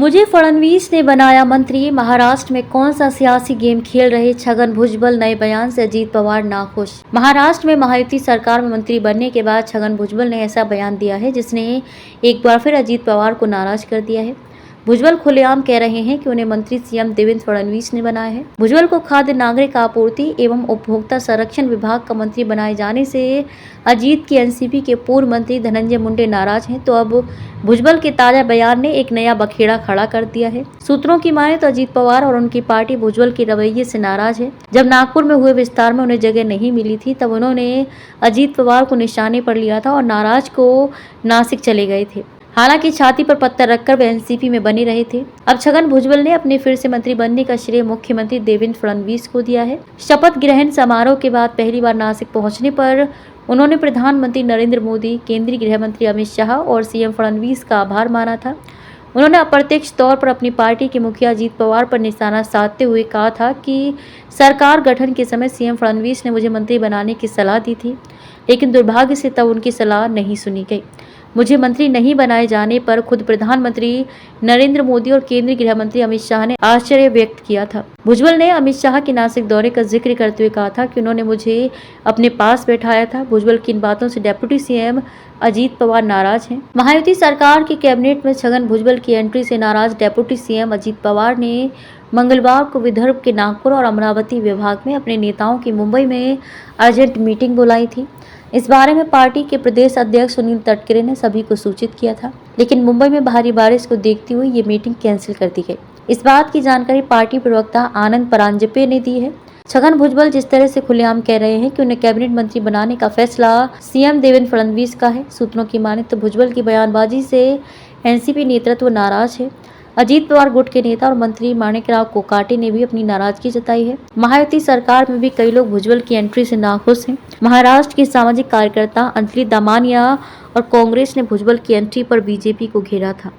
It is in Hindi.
मुझे फडणवीस ने बनाया मंत्री, महाराष्ट्र में कौन सा सियासी गेम खेल रहे छगन भुजबल, नए बयान से अजीत पवार नाखुश। महाराष्ट्र में महायुति सरकार में मंत्री बनने के बाद छगन भुजबल ने ऐसा बयान दिया है जिसने एक बार फिर अजीत पवार को नाराज कर दिया है। भुजबल खुलेआम कह रहे हैं कि उन्हें मंत्री सीएम देवेंद्र फडणवीस ने बनाया है। भुजबल को खाद्य नागरिक आपूर्ति एवं उपभोक्ता संरक्षण विभाग का मंत्री बनाए जाने से अजीत की एनसीपी के पूर्व मंत्री धनंजय मुंडे नाराज हैं, तो अब भुजबल के ताजा बयान ने एक नया बखेड़ा खड़ा कर दिया है। सूत्रों की माने तो अजीत पवार और उनकी पार्टी भुजबल के रवैये से नाराज है। जब नागपुर में हुए विस्तार में उन्हें जगह नहीं मिली थी तब उन्होंने अजीत पवार को निशाने पर लिया था और नाराज को नासिक चले गए थे। हालांकि छाती पर पत्थर रखकर वे एनसीपी में बने रहे थे। अब छगन भुजबल ने अपने फिर से मंत्री बनने का श्रेय मुख्यमंत्री देवेंद्र फडणवीस को दिया है। शपथ ग्रहण समारोह के बाद पहली बार नासिक पहुंचने पर उन्होंने प्रधानमंत्री नरेंद्र मोदी, केंद्रीय गृह मंत्री अमित शाह और सीएम फडणवीस का आभार माना था। उन्होंने अप्रत्यक्ष तौर पर अपनी पार्टी के मुखिया अजीत पवार पर निशाना साधते हुए कहा था कि सरकार गठन के समय सीएम फडणवीस ने मुझे मंत्री बनाने की सलाह दी थी, लेकिन दुर्भाग्य से तब उनकी सलाह नहीं सुनी गई। मुझे मंत्री नहीं बनाए जाने पर खुद प्रधानमंत्री नरेंद्र मोदी और केंद्रीय गृह मंत्री अमित शाह ने आश्चर्य व्यक्त किया था। भुजबल ने अमित शाह के नासिक दौरे का जिक्र करते हुए कहा था कि उन्होंने मुझे अपने पास बैठाया था। भुजबल की इन बातों से डिप्टी सीएम अजीत पवार नाराज हैं। महायुति सरकार की कैबिनेट में छगन भुजबल की एंट्री से नाराज डिप्टी सीएम अजीत पवार ने मंगलवार को विदर्भ के नागपुर और अमरावती विभाग में अपने नेताओं की मुंबई में अर्जेंट मीटिंग बुलाई थी। इस बारे में पार्टी के प्रदेश अध्यक्ष सुनील तटकरे ने सभी को सूचित किया था, लेकिन मुंबई में भारी बारिश को देखते हुए ये मीटिंग कैंसिल कर दी गई। इस बात की जानकारी पार्टी प्रवक्ता आनंद परांजपे ने दी है। छगन भुजबल जिस तरह से खुलेआम कह रहे हैं कि उन्हें कैबिनेट मंत्री बनाने का फैसला सीएम देवेंद्र फडणवीस का है। सूत्रों की माने तो भुजबल की बयानबाजी से एनसीपी नेतृत्व नाराज है। अजीत पवार गुट के नेता और मंत्री माणिकराव कोकाटे ने भी अपनी नाराजगी जताई है। महायुति सरकार में भी कई लोग भुजबल की एंट्री से नाखुश हैं। महाराष्ट्र की सामाजिक कार्यकर्ता अंजलि दामानिया और कांग्रेस ने भुजबल की एंट्री पर बीजेपी को घेरा था।